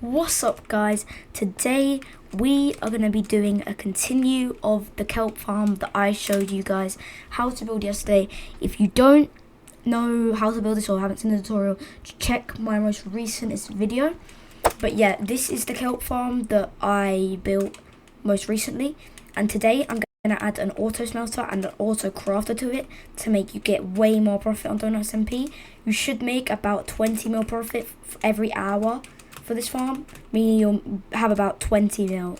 What's up, guys? Today we are going to be doing a continue of the kelp farm that I showed you guys how to build yesterday. If you don't know how to build this or haven't seen the tutorial, check my most recent video. But yeah, this is the kelp farm that I built most recently, and today I'm going to add an AutoSmelter and an AutoCrafter to it to make you get way more profit on DonutSMP. You should make about 20 mil profit every hour for this farm, meaning you'll have about 20 mil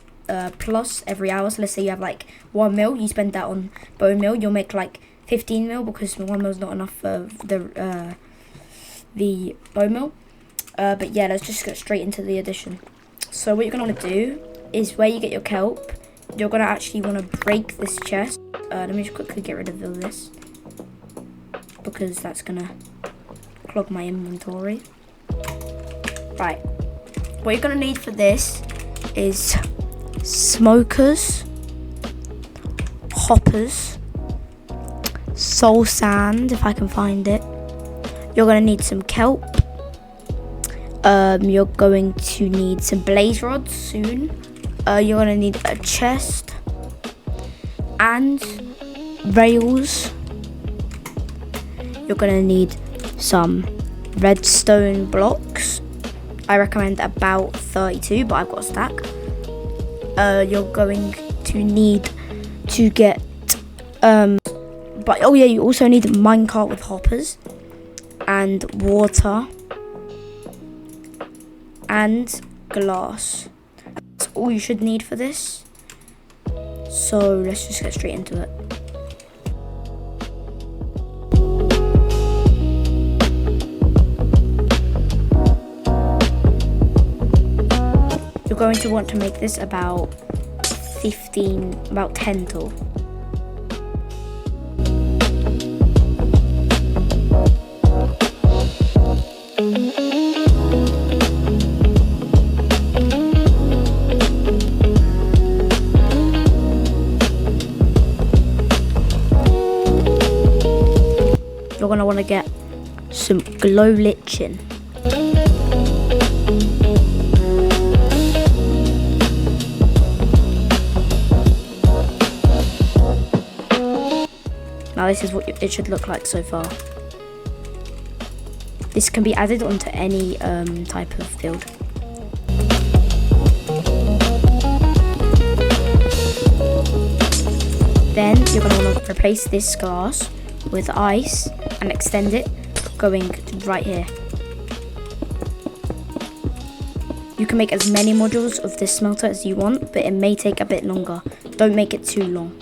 plus every hour. So let's say you have like 1 mil, you spend that on bone meal, you'll make like 15 mil because 1 mil is not enough for the bone meal. But yeah, let's just get straight into the addition. So what you're gonna want to do is where you get your kelp, you're gonna actually want to break this chest. Let me just quickly get rid of all this because that's gonna clog my inventory. Right. What you're going to need for this is smokers, hoppers, soul sand, if I can find it. You're going to need some kelp. You're going to need some blaze rods soon. You're going to need a chest and rails. You're going to need some redstone blocks. I recommend about 32, but I've got a stack. You're going to need to get, you also need a minecart with hoppers and water and glass. That's all you should need for this. So let's just get straight into it. You're going to want to make this about 10 tall. You're going to want to get some glow lichen. Now this is what it should look like so far. This can be added onto any type of build. Then you're going to want to replace this glass with ice and extend it going right here. You can make as many modules of this smelter as you want, but it may take a bit longer. Don't make it too long.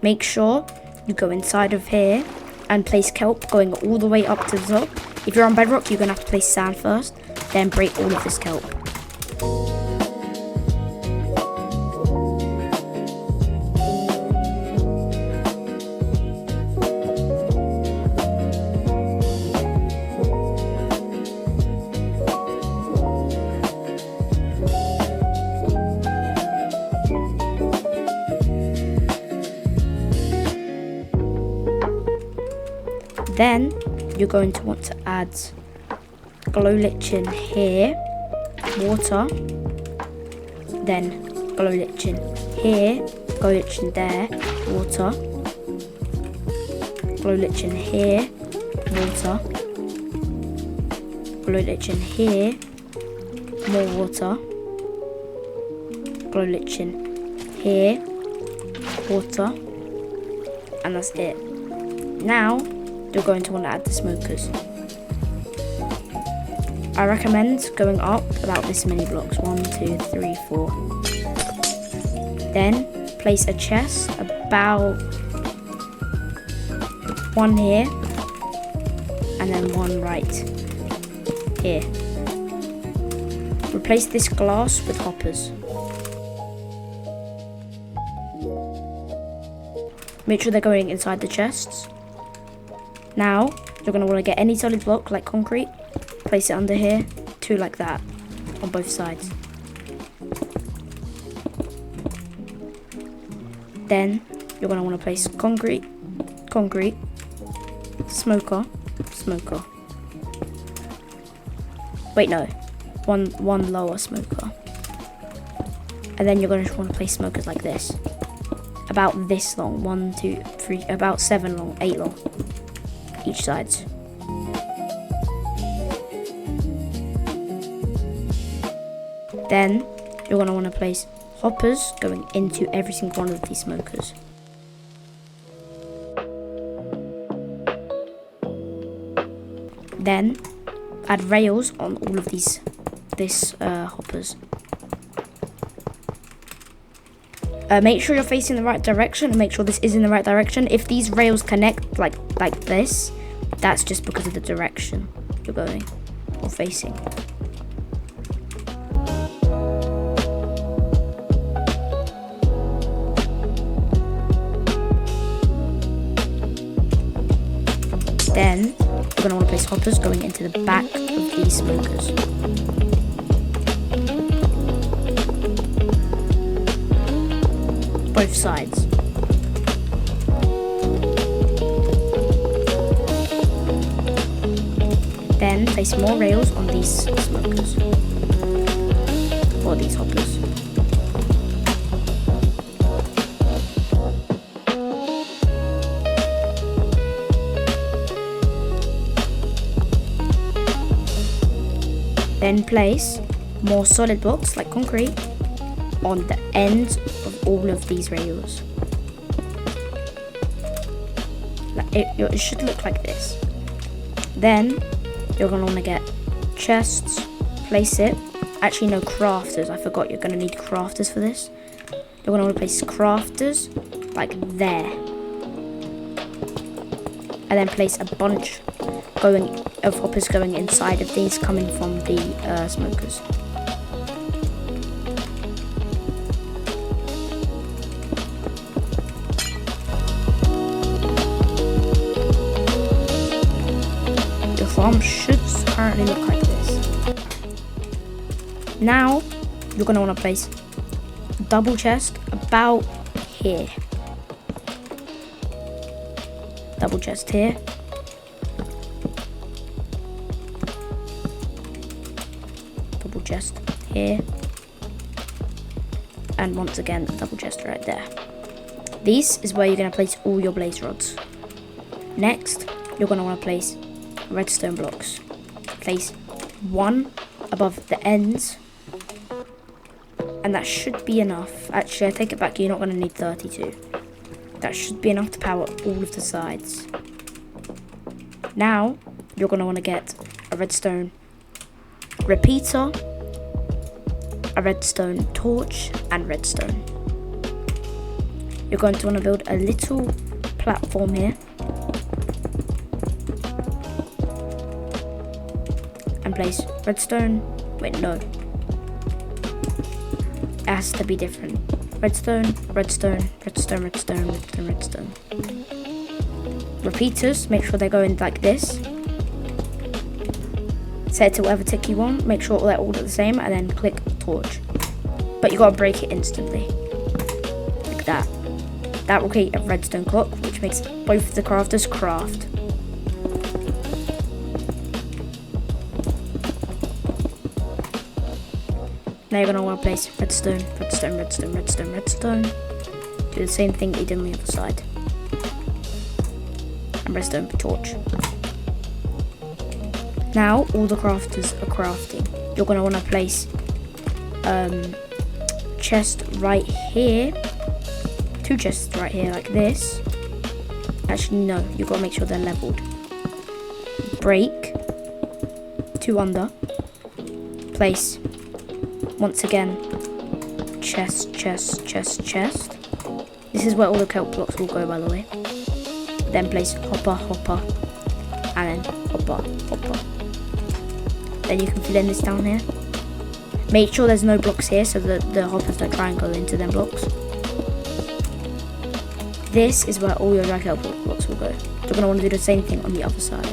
Make sure you go inside of here and place kelp going all the way up to the top. If you're on bedrock, you're going to have to place sand first, then break all of this kelp. Then you're going to want to add glow lichen here, water, then glow lichen here, glow lichen there, water, glow lichen here, water, glow lichen here, more water, glow lichen here, water, and that's it. Now you're going to want to add the smokers. I recommend going up about this many blocks, 1, 2, 3, 4. Then place a chest about 1 here and then 1 right here. Replace this glass with hoppers. Make sure they're going inside the chests. Now, you're going to want to get any solid block like concrete, place it under here, 2 like that, on both sides. Then you're going to want to place concrete, smoker. Wait, no. One lower smoker. And then you're going to want to place smokers like this. About this long. 1, 2, 3, about 7 long, 8 long. Each sides. Then you're going to want to place hoppers going into every single one of these smokers. Then add rails on all of these hoppers. Make sure you're facing the right direction and make sure this is in the right direction. If these rails connect like this, that's just because of the direction you're going or facing. Then you're going to want to place hoppers going into the back of these smokers. Both sides. Then place more rails on these smokers. Or these hoppers. Then place more solid blocks like concrete on the ends of all of these rails. It should look like this. Then you're going to want to get chests, place it. Actually no, crafters, I forgot you're going to need crafters for this. You're going to want to place crafters like there. And then place a bunch of hoppers going inside of these coming from the smokers. Your farm should currently look like this. Now you're going to want to place a double chest about here. Double chest here. Double chest here. And once again, a double chest right there. This is where you're going to place all your blaze rods. Next, you're going to want to place redstone blocks. Place one above the ends. And that should be enough. Actually, I take it back, you're not going to need 32. That should be enough to power all of the sides. Now, you're going to want to get a redstone repeater, a redstone torch, and redstone. You're going to want to build a little platform here. And place redstone. Wait, no. It has to be different. Redstone, redstone, redstone, redstone, redstone, redstone. Repeaters, make sure they're going like this. Set it to whatever tick you want. Make sure they're all the same, and then click torch. But you gotta break it instantly, like that. That will create a redstone clock, which makes both the crafters craft. Now you're going to want to place redstone, redstone, redstone, redstone, redstone. Do the same thing that you did on the other side. And redstone torch. Now all the crafters are crafting. You're going to want to place chest right here. 2 chests right here like this. Actually no, you've got to make sure they're leveled. Break 2 under. Place once again, chest, chest, chest, chest. This is where all the kelp blocks will go, by the way. Then place hopper, hopper, and then hopper, hopper. Then you can fill in this down here. Make sure there's no blocks here so that the hoppers don't try and go into them blocks. This is where all your dry kelp blocks will go. You're going to want to do the same thing on the other side.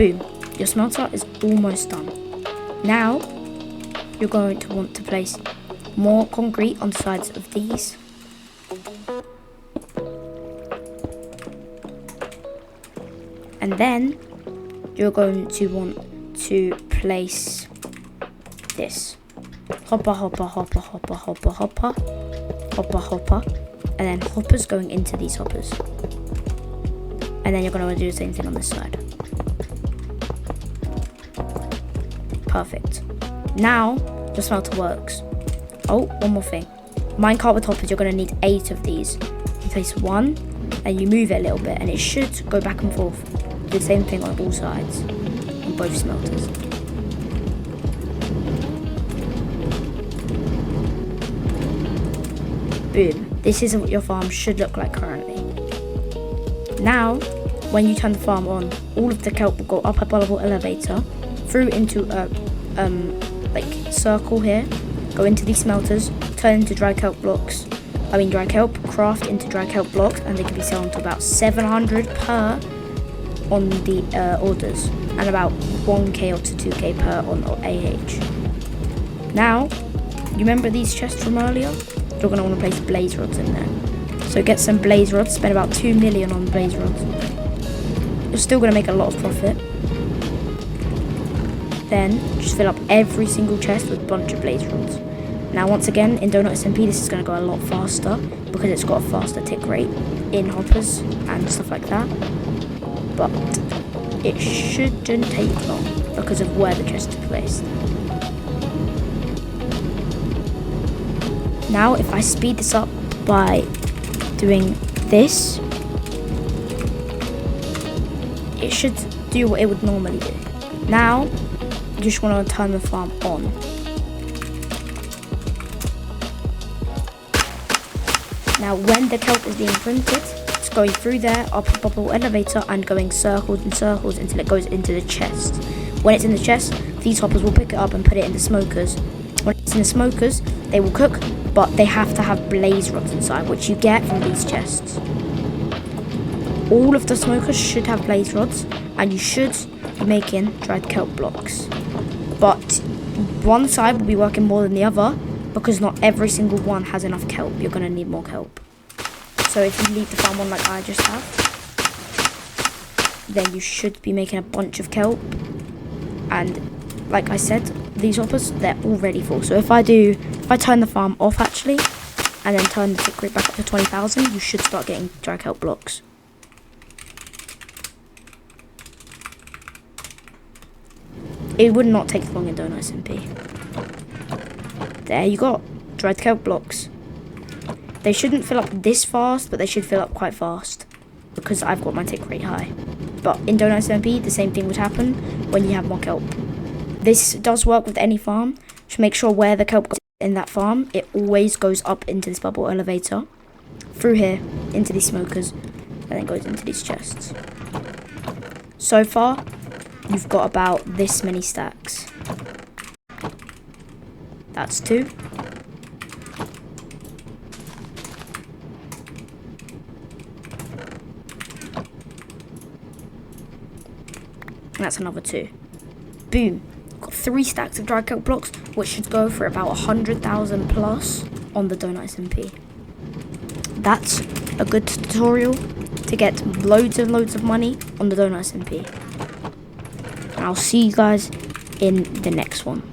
Boom. Your smelter is almost done. Now, you're going to want to place more concrete on the sides of these. And then, you're going to want to place this. Hopper, hopper, hopper, hopper, hopper, hopper. Hopper, hopper. And then hoppers going into these hoppers. And then you're going to want to do the same thing on this side. Perfect. Now, the smelter works. Oh, one more thing. Minecart with hoppers, you're going to need 8 of these. You place one, and you move it a little bit, and it should go back and forth. Do the same thing on all sides, on both smelters. Boom. This is what your farm should look like currently. Now, when you turn the farm on, all of the kelp will go up a bubble elevator, through into a circle here, go into these smelters, turn into dry kelp, craft into dry kelp blocks, and they can be sold to about 700 per on the orders, and about 1k up to 2k per on AH. Now, you remember these chests from earlier? You're going to want to place blaze rods in there. So get some blaze rods, spend about 2 million on blaze rods. You're still going to make a lot of profit. Then just fill up every single chest with a bunch of blaze rods. Now once again, in DonutSMP this is going to go a lot faster because it's got a faster tick rate in hoppers and stuff like that. But it shouldn't take long because of where the chest is placed. Now if I speed this up by doing this, it should do what it would normally do. Now you just want to turn the farm on. Now when the kelp is being printed, it's going through there, up a bubble elevator, and going circles and circles until it goes into the chest. When it's in the chest, these hoppers will pick it up and put it in the smokers. When it's in the smokers, they will cook, but they have to have blaze rods inside, which you get from these chests. All of the smokers should have blaze rods, and you should be making dried kelp blocks. But one side will be working more than the other because not every single one has enough kelp. You're going to need more kelp. So if you leave the farm on like I just have, then you should be making a bunch of kelp. And like I said, these hoppers, they're already full. So if I turn the farm off actually, and then turn the tick rate back up to 20,000, you should start getting dry kelp blocks. It would not take long in DonutSMP. There you go, dried kelp blocks. They shouldn't fill up this fast, but they should fill up quite fast because I've got my tick rate high. But in DonutSMP, the same thing would happen when you have more kelp. This does work with any farm. Just make sure where the kelp goes in that farm, it always goes up into this bubble elevator, through here, into these smokers, and then goes into these chests. So far, you've got about this many stacks. That's 2. That's another 2. Boom. Got 3 stacks of dry kelp blocks, which should go for about 100,000 plus on the DonutSMP. That's a good tutorial to get loads and loads of money on the DonutSMP. And I'll see you guys in the next one.